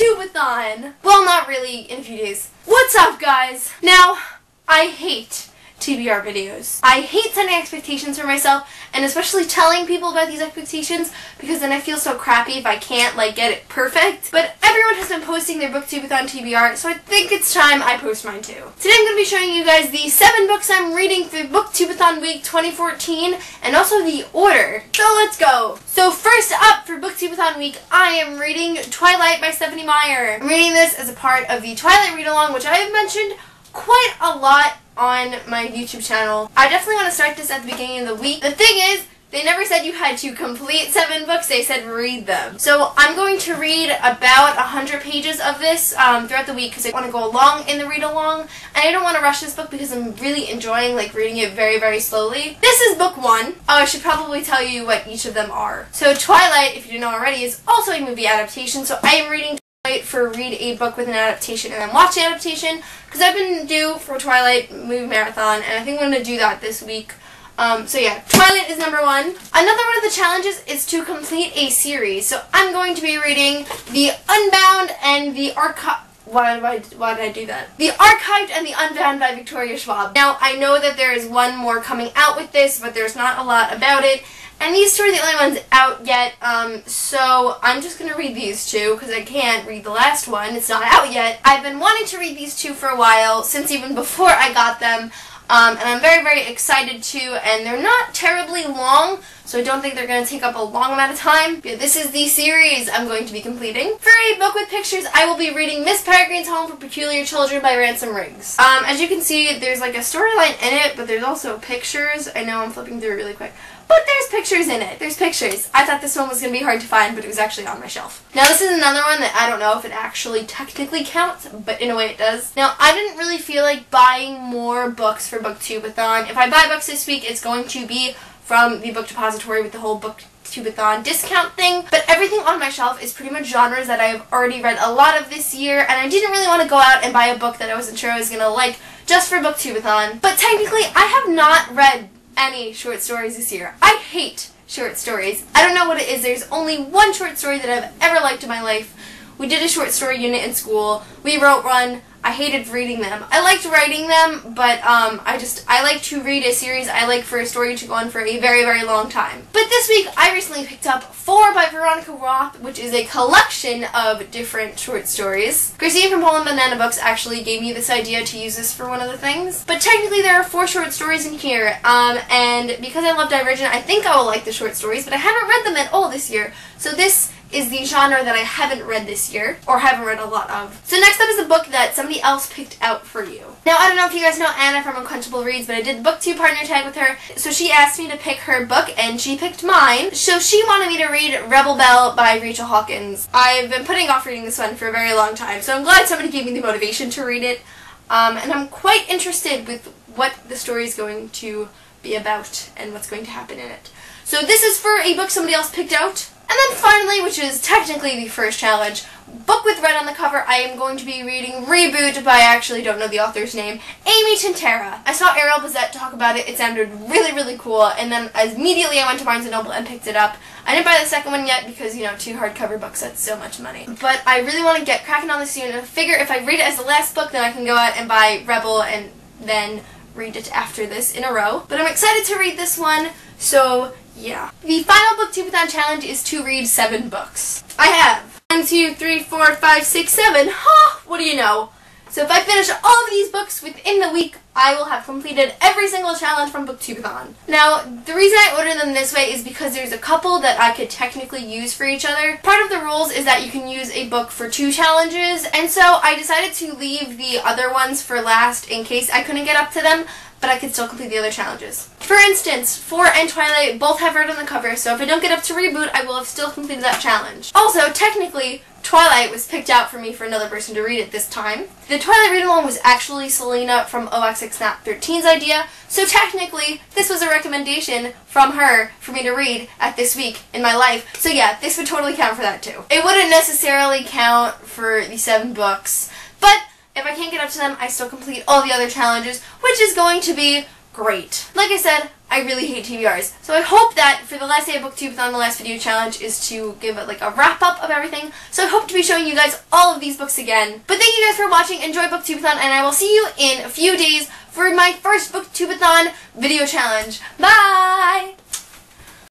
Booktube-A-Thon. Well, not really, in a few days. What's up, guys? Now, I hate TBR videos. I hate setting expectations for myself, and especially telling people about these expectations, because then I feel so crappy if I can't, like, get it perfect. But everyone has been posting their Booktube-A-Thon Tbr, so I think it's time I post mine too. Today I'm going to be showing you guys the 7 books I'm reading through Booktube-A-Thon Week 2014, and also the order. So let's go! So first up for Booktube-A-Thon Week, I am reading Twilight by Stephenie Meyer. I'm reading this as a part of the Twilight read-along, which I have mentioned quite a lot on my YouTube channel. I definitely want to start this at the beginning of the week. The thing is, they never said you had to complete 7 books, they said read them. So I'm going to read about 100 pages of this throughout the week because I want to go along in the read-along, and I don't want to rush this book because I'm really enjoying reading it very, very slowly. This is book 1. Oh, I should probably tell you what each of them are. So Twilight, if you didn't know already, is also a movie adaptation, so I am reading for read a book with an adaptation and then watch the adaptation, because I've been due for Twilight movie marathon, and I think I'm going to do that this week. So yeah, Twilight is number 1. Another one of the challenges is to complete a series, so I'm going to be reading The Unbound and the Why did I do that? The Archived and the Unbound by Victoria Schwab. Now, I know that there is one more coming out with this, but there's not a lot about it. And these two are the only ones out yet, so I'm just going to read these two, because I can't read the last one. It's not out yet. I've been wanting to read these two for a while, since even before I got them, and I'm very, very excited to, and they're not terribly long, so I don't think they're going to take up a long amount of time. But this is the series I'm going to be completing. For a book with pictures, I will be reading Miss Peregrine's Home for Peculiar Children by Ransom Riggs. As you can see, there's like a storyline in it, but there's also pictures. I know I'm flipping through it really quick. But there's pictures in it. There's pictures. I thought this one was going to be hard to find, but it was actually on my shelf. Now this is another one that I don't know if it actually technically counts, but in a way it does. Now I didn't really feel like buying more books for Booktube-A-Thon. If I buy books this week, it's going to be from the book depository with the whole Booktube-A-Thon discount thing. But everything on my shelf is pretty much genres that I've already read a lot of this year, and I didn't really want to go out and buy a book that I wasn't sure I was going to like just for Booktube-A-Thon. But technically, I have not read any short stories this year. I hate short stories. I don't know what it is. There's only one short story that I've ever liked in my life. We did a short story unit in school. We wrote one. I hated reading them. I liked writing them, but I like to read a series. I like for a story to go on for a very, very long time. But this week, I recently picked up 4 by Veronica Roth, which is a collection of different short stories. Christine from Poland Banana Books actually gave me this idea to use this for one of the things. But technically, there are 4 short stories in here, and because I love Divergent, I think I will like the short stories, but I haven't read them at all this year. So this is the genre that I haven't read this year, or haven't read a lot of. So next up is a book that somebody else picked out for you. Now, I don't know if you guys know Anna from Unquenchable Reads, but I did the BookTube partner tag with her, so she asked me to pick her book, and she picked mine. So she wanted me to read Rebel Belle by Rachel Hawkins. I've been putting off reading this one for a very long time, so I'm glad somebody gave me the motivation to read it, and I'm quite interested with what the story is going to be about, and what's going to happen in it. So this is for a book somebody else picked out. And then finally, which is technically the first challenge, book with red on the cover, I am going to be reading Reboot by, I actually don't know the author's name, Amy Tintera. I saw Ariel Bazette talk about it, it sounded really, really cool, and then immediately I went to Barnes & Noble and picked it up. I didn't buy the second one yet because, you know, 2 hardcover books, that's so much money. But I really want to get cracking on this soon, and I figure if I read it as the last book, then I can go out and buy Rebel and then read it after this in a row. But I'm excited to read this one, so yeah. The final Booktube-A-Thon challenge is to read 7 books. I have 1, 2, 3, 4, 5, 6, 7. Huh! What do you know? So if I finish all of these books within the week, I will have completed every single challenge from Booktube-A-Thon. Now, the reason I ordered them this way is because there's a couple that I could technically use for each other. Part of the rules is that you can use a book for 2 challenges, and so I decided to leave the other ones for last in case I couldn't get up to them, but I could still complete the other challenges. For instance, 4 and Twilight both have red on the cover, so if I don't get up to Reboot, I will have still completed that challenge. Also, technically, Twilight was picked out for me for another person to read it this time. The Twilight read-along was actually Selena from OXX Snap 13's idea, so technically, this was a recommendation from her for me to read at this week in my life. So yeah, this would totally count for that too. It wouldn't necessarily count for the 7 books, but if I can't get up to them, I still complete all the other challenges, which is going to be great. Like I said, I really hate TBRs. So I hope that for the last day of Booktube-A-Thon, the last video challenge is to give it like a wrap-up of everything. So I hope to be showing you guys all of these books again. But thank you guys for watching. Enjoy Booktube-A-Thon, and I will see you in a few days for my first Booktube-A-Thon video challenge. Bye!